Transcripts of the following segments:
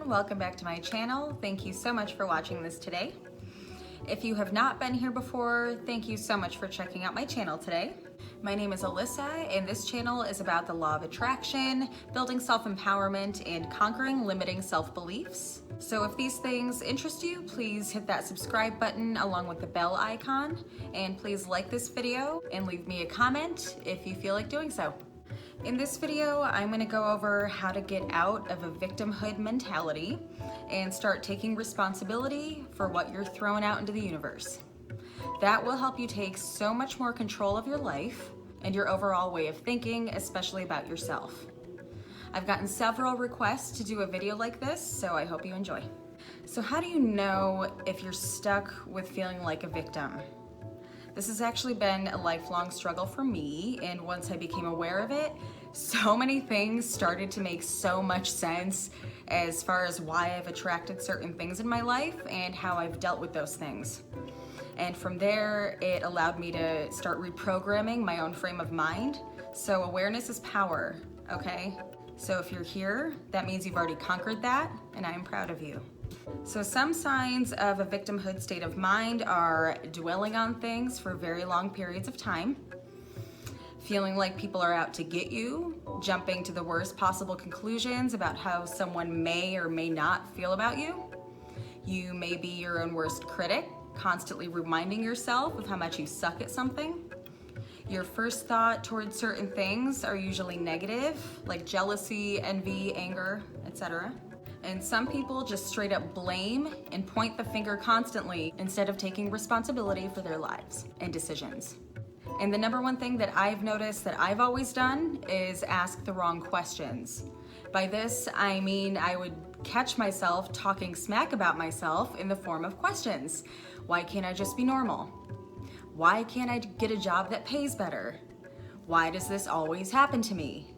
everyone, welcome back to my channel. Thank you so much for watching this today. If you have not been here before, thank you so much for checking out my channel today. My name is Alyssa, and this channel is about the law of attraction, building self-empowerment, and conquering limiting self-beliefs. So if these things interest you, please hit that subscribe button along with the bell icon, and please like this video and leave me a comment if you feel like doing so. In this video, I'm going to go over how to get out of a victimhood mentality and start taking responsibility for what you're throwing out into the universe. That will help you take so much more control of your life and your overall way of thinking, especially about yourself. I've gotten several requests to do a video like this, so I hope you enjoy. So how do you know if you're stuck with feeling like a victim? This has actually been a lifelong struggle for me, and once I became aware of it, so many things started to make so much sense as far as why I've attracted certain things in my life and how I've dealt with those things. And from there, it allowed me to start reprogramming my own frame of mind. So awareness is power, okay? So if you're here, that means you've already conquered that, and I am proud of you. So some signs of a victimhood state of mind are dwelling on things for very long periods of time, feeling like people are out to get you, jumping to the worst possible conclusions about how someone may or may not feel about you. You may be your own worst critic, constantly reminding yourself of how much you suck at something. Your first thought towards certain things are usually negative, like jealousy, envy, anger, etc. And some people just straight up blame and point the finger constantly instead of taking responsibility for their lives and decisions. And the number one thing that I've noticed that I've always done is ask the wrong questions. By this, I mean I would catch myself talking smack about myself in the form of questions. Why can't I just be normal? Why can't I get a job that pays better? Why does this always happen to me?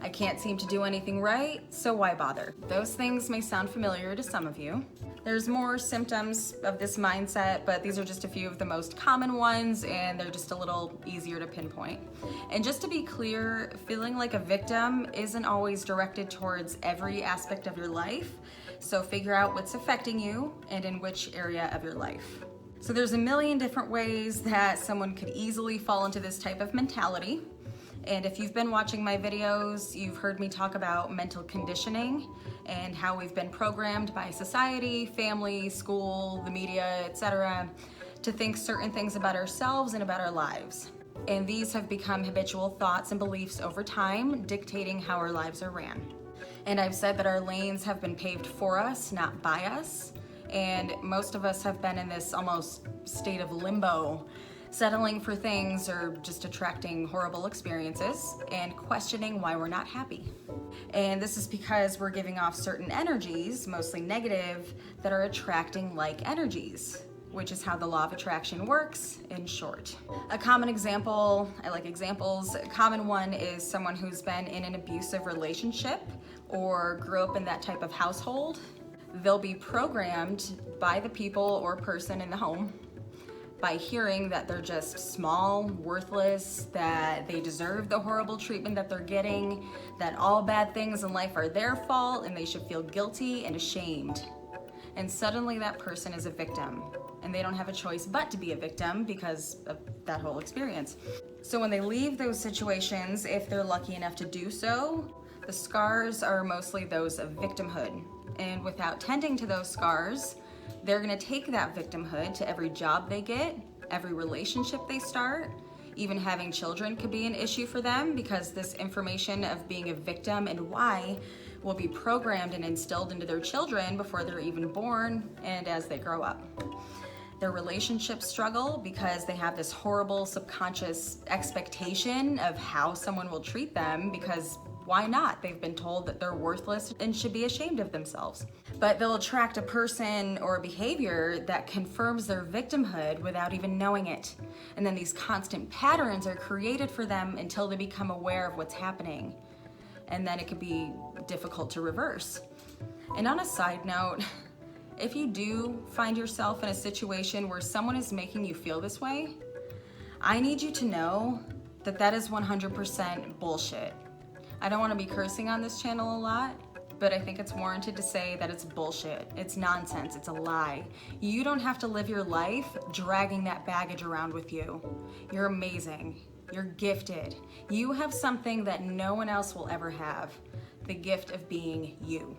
I can't seem to do anything right, so why bother? Those things may sound familiar to some of you. There's more symptoms of this mindset, but these are just a few of the most common ones, and they're just a little easier to pinpoint. And just to be clear, feeling like a victim isn't always directed towards every aspect of your life, so figure out what's affecting you and in which area of your life. So there's a million different ways that someone could easily fall into this type of mentality. And if you've been watching my videos, you've heard me talk about mental conditioning and how we've been programmed by society, family, school, the media, etc., to think certain things about ourselves and about our lives. And these have become habitual thoughts and beliefs over time, dictating how our lives are ran. And I've said that our lanes have been paved for us, not by us. And most of us have been in this almost state of limbo, settling for things or just attracting horrible experiences and questioning why we're not happy. And this is because we're giving off certain energies, mostly negative, that are attracting like energies, which is how the law of attraction works in short. A common example, I like examples, a common one is someone who's been in an abusive relationship or grew up in that type of household. They'll be programmed by the people or person in the home by hearing that they're just small, worthless, that they deserve the horrible treatment that they're getting, that all bad things in life are their fault and they should feel guilty and ashamed. And suddenly that person is a victim, and they don't have a choice but to be a victim because of that whole experience. So when they leave those situations, if they're lucky enough to do so, the scars are mostly those of victimhood. And without tending to those scars, they're gonna take that victimhood to every job they get, every relationship they start. Even having children could be an issue for them because this information of being a victim and why will be programmed and instilled into their children before they're even born and as they grow up. Their relationships struggle because they have this horrible subconscious expectation of how someone will treat them because why not? They've been told that they're worthless and should be ashamed of themselves. But they'll attract a person or a behavior that confirms their victimhood without even knowing it. And then these constant patterns are created for them until they become aware of what's happening. And then it can be difficult to reverse. And on a side note, if you do find yourself in a situation where someone is making you feel this way, I need you to know that that is 100% bullshit. I don't want to be cursing on this channel a lot, but I think it's warranted to say that it's bullshit. It's nonsense. It's a lie. You don't have to live your life dragging that baggage around with you. You're amazing. You're gifted. You have something that no one else will ever have, the gift of being you.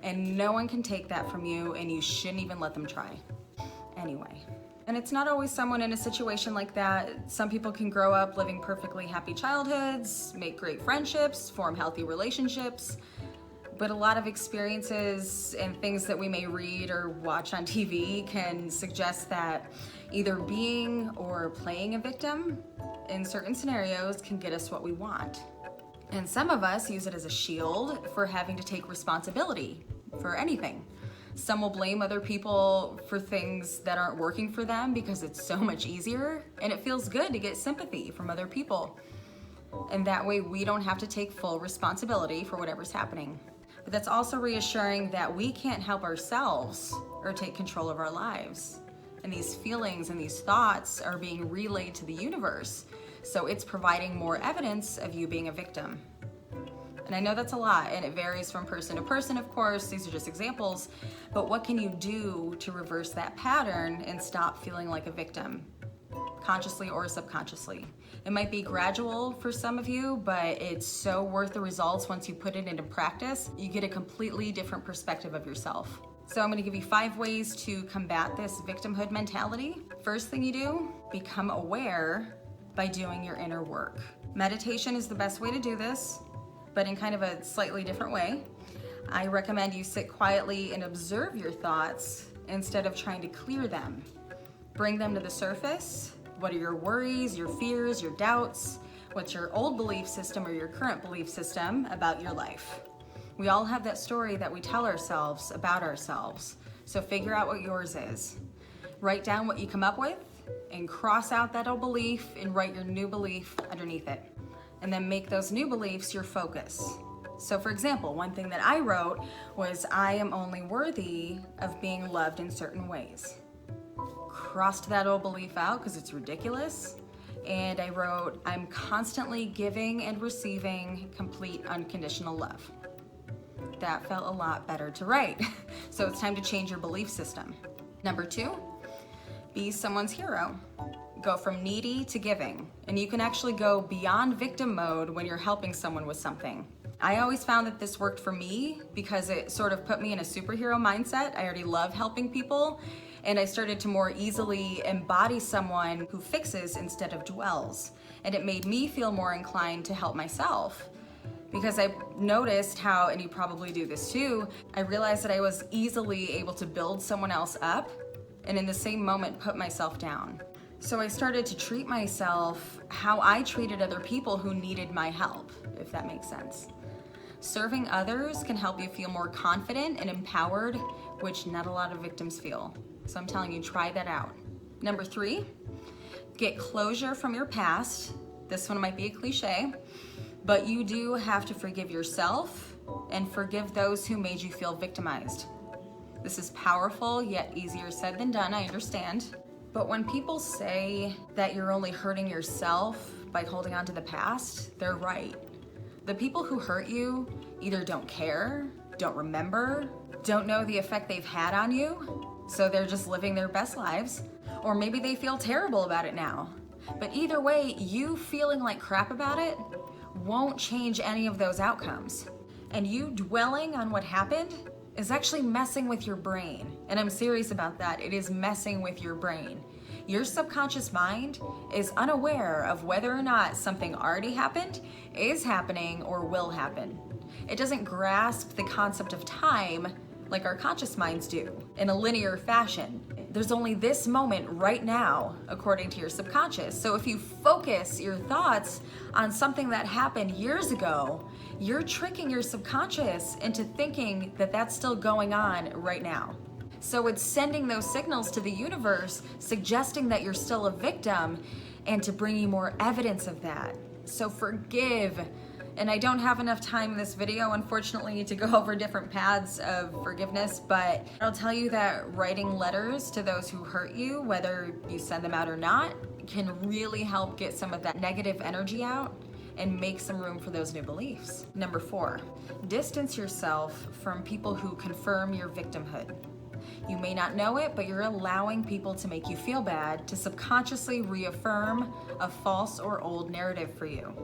And no one can take that from you, and you shouldn't even let them try. Anyway. And it's not always someone in a situation like that. Some people can grow up living perfectly happy childhoods, make great friendships, form healthy relationships. But a lot of experiences and things that we may read or watch on TV can suggest that either being or playing a victim in certain scenarios can get us what we want. And some of us use it as a shield for having to take responsibility for anything. Some will blame other people for things that aren't working for them because it's so much easier, and it feels good to get sympathy from other people. And that way we don't have to take full responsibility for whatever's happening. But that's also reassuring that we can't help ourselves or take control of our lives. And these feelings and these thoughts are being relayed to the universe. So it's providing more evidence of you being a victim. And I know that's a lot, and it varies from person to person, of course. These are just examples. But what can you do to reverse that pattern and stop feeling like a victim, consciously or subconsciously? It might be gradual for some of you, but it's so worth the results once you put it into practice. You get a completely different perspective of yourself. So I'm going to give you 5 ways to combat this victimhood mentality. First thing you do, become aware by doing your inner work. Meditation is the best way to do this, but in kind of a slightly different way. I recommend you sit quietly and observe your thoughts instead of trying to clear them. Bring them to the surface. What are your worries, your fears, your doubts? What's your old belief system or your current belief system about your life? We all have that story that we tell ourselves about ourselves. So figure out what yours is. Write down what you come up with and cross out that old belief and write your new belief underneath it. And then make those new beliefs your focus. So for example, one thing that I wrote was, I am only worthy of being loved in certain ways. Crossed that old belief out because it's ridiculous. And I wrote, I'm constantly giving and receiving complete unconditional love. That felt a lot better to write. So it's time to change your belief system. Number 2, be someone's hero. Go from needy to giving. And you can actually go beyond victim mode when you're helping someone with something. I always found that this worked for me because it sort of put me in a superhero mindset. I already love helping people, and I started to more easily embody someone who fixes instead of dwells. And it made me feel more inclined to help myself. Because I noticed how, and you probably do this too, I realized that I was easily able to build someone else up and in the same moment put myself down. So I started to treat myself how I treated other people who needed my help, if that makes sense. Serving others can help you feel more confident and empowered, which not a lot of victims feel. So I'm telling you, try that out. Number 3, get closure from your past. This one might be a cliche, but you do have to forgive yourself and forgive those who made you feel victimized. This is powerful, yet easier said than done, I understand. But when people say that you're only hurting yourself by holding on to the past, they're right. The people who hurt you either don't care, don't remember, don't know the effect they've had on you, so they're just living their best lives, or maybe they feel terrible about it now. But either way, you feeling like crap about it won't change any of those outcomes. And you dwelling on what happened is actually messing with your brain. And I'm serious about that. It is messing with your brain. Your subconscious mind is unaware of whether or not something already happened, is happening, or will happen. It doesn't grasp the concept of time like our conscious minds do in a linear fashion. There's only this moment right now, according to your subconscious. So if you focus your thoughts on something that happened years ago, you're tricking your subconscious into thinking that that's still going on right now. So it's sending those signals to the universe, suggesting that you're still a victim and to bring you more evidence of that. So forgive. And I don't have enough time in this video, unfortunately, to go over different paths of forgiveness, but I'll tell you that writing letters to those who hurt you, whether you send them out or not, can really help get some of that negative energy out and make some room for those new beliefs. Number 4, distance yourself from people who confirm your victimhood. You may not know it, but you're allowing people to make you feel bad, to subconsciously reaffirm a false or old narrative for you.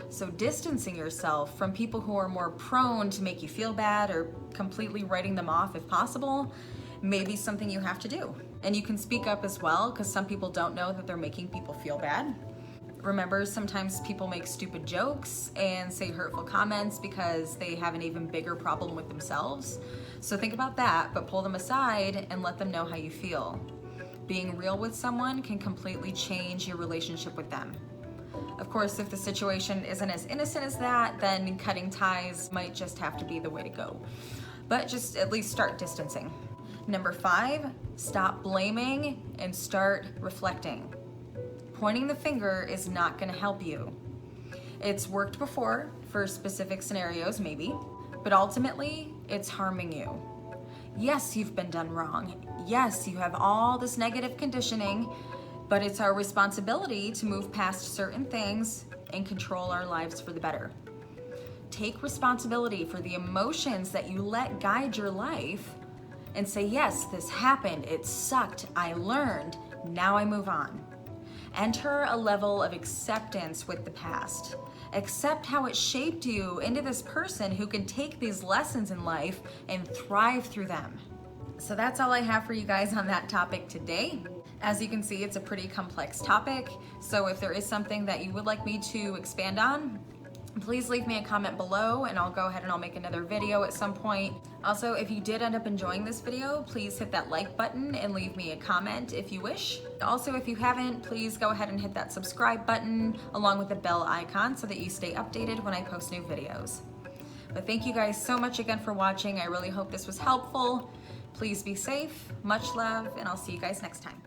So distancing yourself from people who are more prone to make you feel bad or completely writing them off if possible may be something you have to do. And you can speak up as well, because some people don't know that they're making people feel bad. Remember, sometimes people make stupid jokes and say hurtful comments because they have an even bigger problem with themselves. So think about that, but pull them aside and let them know how you feel. Being real with someone can completely change your relationship with them. Of course, if the situation isn't as innocent as that, then cutting ties might just have to be the way to go. But just at least start distancing. Number 5, stop blaming and start reflecting. Pointing the finger is not going to help you. It's worked before for specific scenarios, maybe, but ultimately it's harming you. Yes, you've been done wrong. Yes, you have all this negative conditioning, but it's our responsibility to move past certain things and control our lives for the better. Take responsibility for the emotions that you let guide your life and say, yes, this happened, it sucked, I learned, now I move on. Enter a level of acceptance with the past. Accept how it shaped you into this person who can take these lessons in life and thrive through them. So that's all I have for you guys on that topic today. As you can see, it's a pretty complex topic. So if there is something that you would like me to expand on, please leave me a comment below and I'll go ahead and I'll make another video at some point. Also, if you did end up enjoying this video, please hit that like button and leave me a comment if you wish. Also, if you haven't, please go ahead and hit that subscribe button along with the bell icon so that you stay updated when I post new videos. But thank you guys so much again for watching. I really hope this was helpful. Please be safe, much love, and I'll see you guys next time.